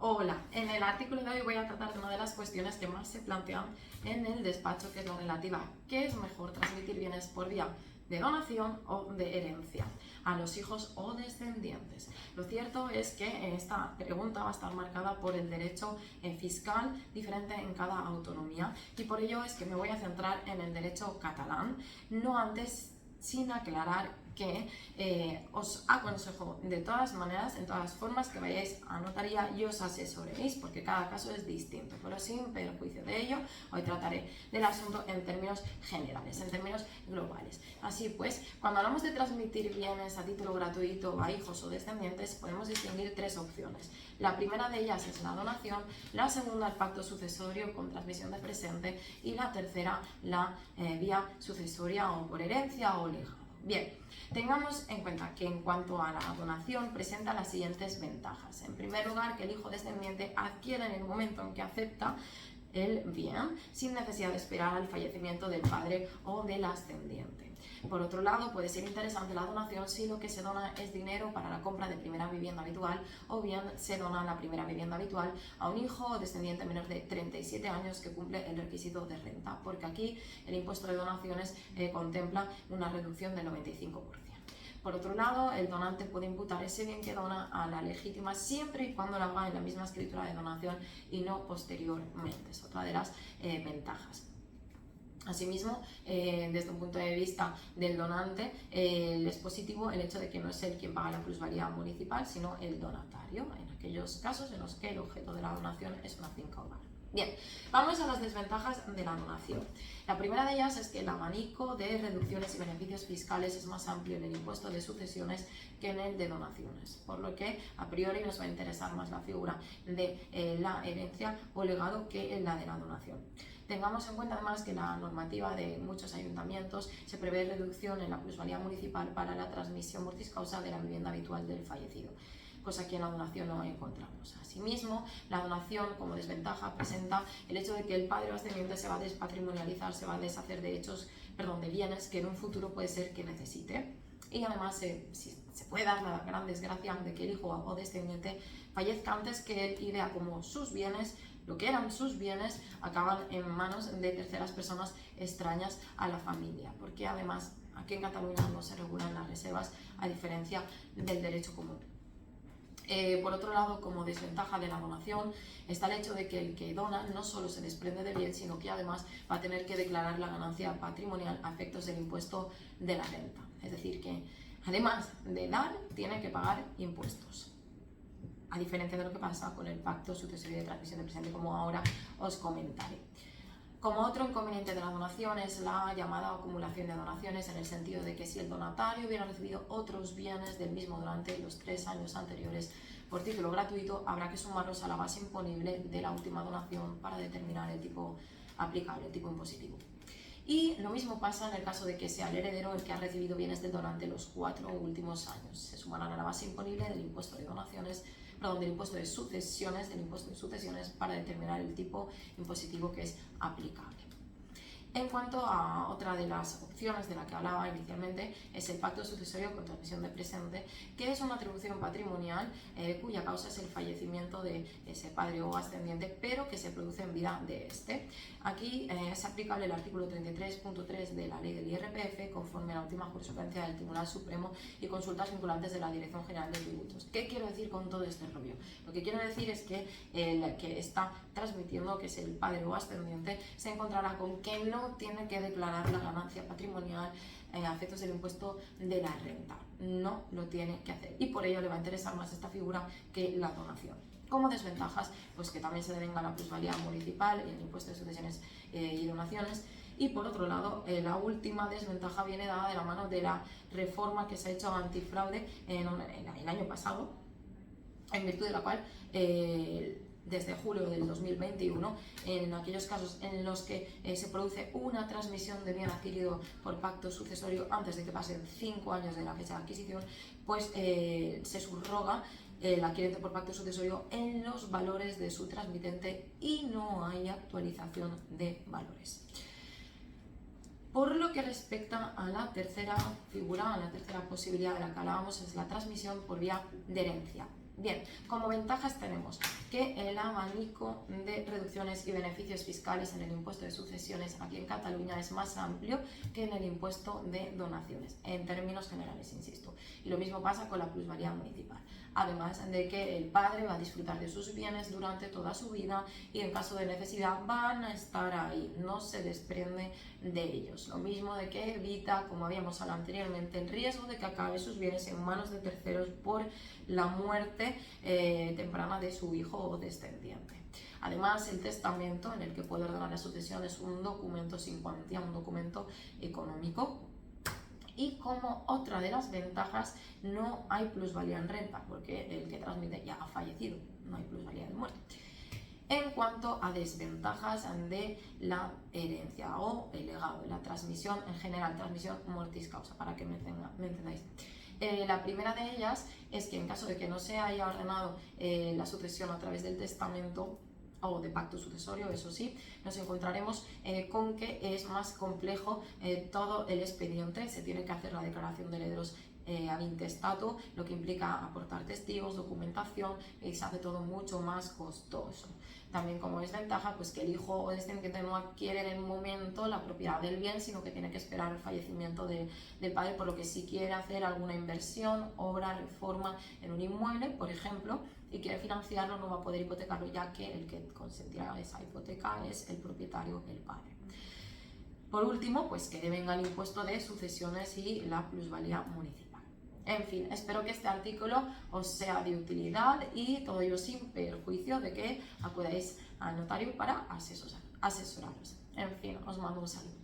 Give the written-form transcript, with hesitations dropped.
Hola, en el artículo de hoy voy a tratar de una de las cuestiones que más se plantean en el despacho, que es la relativa a ¿qué es mejor, transmitir bienes por vía de donación o de herencia a los hijos o descendientes? Lo cierto es que esta pregunta va a estar marcada por el derecho fiscal diferente en cada autonomía, y por ello es que me voy a centrar en el derecho catalán, no antes sin aclarar que os aconsejo de todas maneras, en todas formas, que vayáis a notaría y os asesoréis, porque cada caso es distinto, pero sin perjuicio de ello, hoy trataré del asunto en términos generales, en términos globales. Así pues, cuando hablamos de transmitir bienes a título gratuito a hijos o descendientes, podemos distinguir tres opciones. La primera de ellas es la donación, la segunda el pacto sucesorio con transmisión de presente, y la tercera la vía sucesoria o por herencia o legado. Bien, tengamos en cuenta que en cuanto a la donación presenta las siguientes ventajas. En primer lugar, que el hijo descendiente adquiere en el momento en que acepta el bien, sin necesidad de esperar al fallecimiento del padre o del ascendiente. Por otro lado, puede ser interesante la donación si lo que se dona es dinero para la compra de primera vivienda habitual, o bien se dona la primera vivienda habitual a un hijo o descendiente menor de 37 años que cumple el requisito de renta, porque aquí el impuesto de donaciones contempla una reducción del 95%. Por otro lado, el donante puede imputar ese bien que dona a la legítima siempre y cuando lo haga en la misma escritura de donación y no posteriormente. Es otra de las ventajas. Asimismo, desde un punto de vista del donante, es positivo el hecho de que no es él quien paga la plusvalía municipal, sino el donatario, en aquellos casos en los que el objeto de la donación es una finca o bar. Bien, vamos a las desventajas de la donación. La primera de ellas es que el abanico de reducciones y beneficios fiscales es más amplio en el impuesto de sucesiones que en el de donaciones, por lo que a priori nos va a interesar más la figura de la herencia o legado que en la de la donación. Tengamos en cuenta además que la normativa de muchos ayuntamientos se prevé reducción en la plusvalía municipal para la transmisión mortis causa de la vivienda habitual del fallecido, cosa que en la donación no encontramos. Asimismo, la donación como desventaja presenta el hecho de que el padre o ascendiente se va a despatrimonializar, se va a deshacer de bienes que en un futuro puede ser que necesite. Y además se puede dar la gran desgracia de que el hijo o descendiente fallezca antes que él, y vea como sus bienes, lo que eran sus bienes, acaban en manos de terceras personas extrañas a la familia, porque además aquí en Cataluña no se regulan las reservas, a diferencia del derecho común. Por otro lado, como desventaja de la donación, está el hecho de que el que dona no solo se desprende del bien, sino que además va a tener que declarar la ganancia patrimonial a efectos del impuesto de la renta. Es decir, que además de dar, tiene que pagar impuestos, a diferencia de lo que pasa con el pacto sucesorio de transmisión de presente, como ahora os comentaré. Como otro inconveniente de la donación es la llamada acumulación de donaciones, en el sentido de que si el donatario hubiera recibido otros bienes del mismo durante los 3 años anteriores por título gratuito, habrá que sumarlos a la base imponible de la última donación para determinar el tipo aplicable, el tipo impositivo. Y lo mismo pasa en el caso de que sea el heredero el que ha recibido bienes del donante los 4 últimos años. Se sumarán a la base imponible del impuesto de donaciones, del impuesto de sucesiones, para determinar el tipo impositivo que es aplicable. En cuanto a otra de las opciones de la que hablaba inicialmente, es el pacto sucesorio con transmisión de presente, que es una atribución patrimonial cuya causa es el fallecimiento de ese padre o ascendiente, pero que se produce en vida de este. Aquí es aplicable el artículo 33.3 de la ley del IRPF, conforme a la última jurisprudencia del Tribunal Supremo y consultas vinculantes de la Dirección General de Tributos. ¿Qué quiero decir con todo este rollo? Lo que quiero decir es que el que está transmitiendo, que es el padre o ascendiente, se encontrará con que no tiene que declarar la ganancia patrimonial a efectos del impuesto de la renta. No lo tiene que hacer, y por ello le va a interesar más esta figura que la donación. Como desventajas, pues que también se devenga la plusvalía municipal y el impuesto de sucesiones y donaciones. Y por otro lado, la última desventaja viene dada de la mano de la reforma que se ha hecho antifraude el año pasado, en virtud de la cual desde julio del 2021, en aquellos casos en los que se produce una transmisión de bien adquirido por pacto sucesorio antes de que pasen 5 años de la fecha de adquisición, pues se subroga el adquirente por pacto sucesorio en los valores de su transmitente y no hay actualización de valores. Por lo que respecta a la tercera figura, a la tercera posibilidad de la que hablábamos, es la transmisión por vía de herencia. Bien, como ventajas tenemos que el abanico de reducciones y beneficios fiscales en el impuesto de sucesiones aquí en Cataluña es más amplio que en el impuesto de donaciones, en términos generales, insisto. Y lo mismo pasa con la plusvalía municipal. Además de que el padre va a disfrutar de sus bienes durante toda su vida y en caso de necesidad van a estar ahí, no se desprende de ellos. Lo mismo de que evita, como habíamos hablado anteriormente, el riesgo de que acabe sus bienes en manos de terceros por la muerte temprana de su hijo o descendiente. Además, el testamento en el que puede ordenar la sucesión es un documento sin cuantía, un documento económico. Y como otra de las ventajas, no hay plusvalía en renta, porque el que transmite ya ha fallecido, no hay plusvalía de muerte. En cuanto a desventajas de la herencia o el legado, la transmisión en general, transmisión mortis causa, para que me entendáis. La primera de ellas es que en caso de que no se haya ordenado la sucesión a través del testamento o de pacto sucesorio, eso sí, nos encontraremos con que es más complejo todo el expediente. Se tiene que hacer la declaración de herederos ad intestato, lo que implica aportar testigos, documentación, y se hace todo mucho más costoso. También como desventaja, pues que el hijo o descendiente no adquiere en el momento la propiedad del bien, sino que tiene que esperar el fallecimiento del padre, por lo que si quiere hacer alguna inversión, obra, reforma en un inmueble, por ejemplo, y quiere financiarlo, no va a poder hipotecarlo, ya que el que consentirá esa hipoteca es el propietario, el padre. Por último, pues que devenga el impuesto de sucesiones y la plusvalía municipal. En fin, espero que este artículo os sea de utilidad y todo ello sin perjuicio de que acudáis al notario para asesoraros. En fin, os mando un saludo.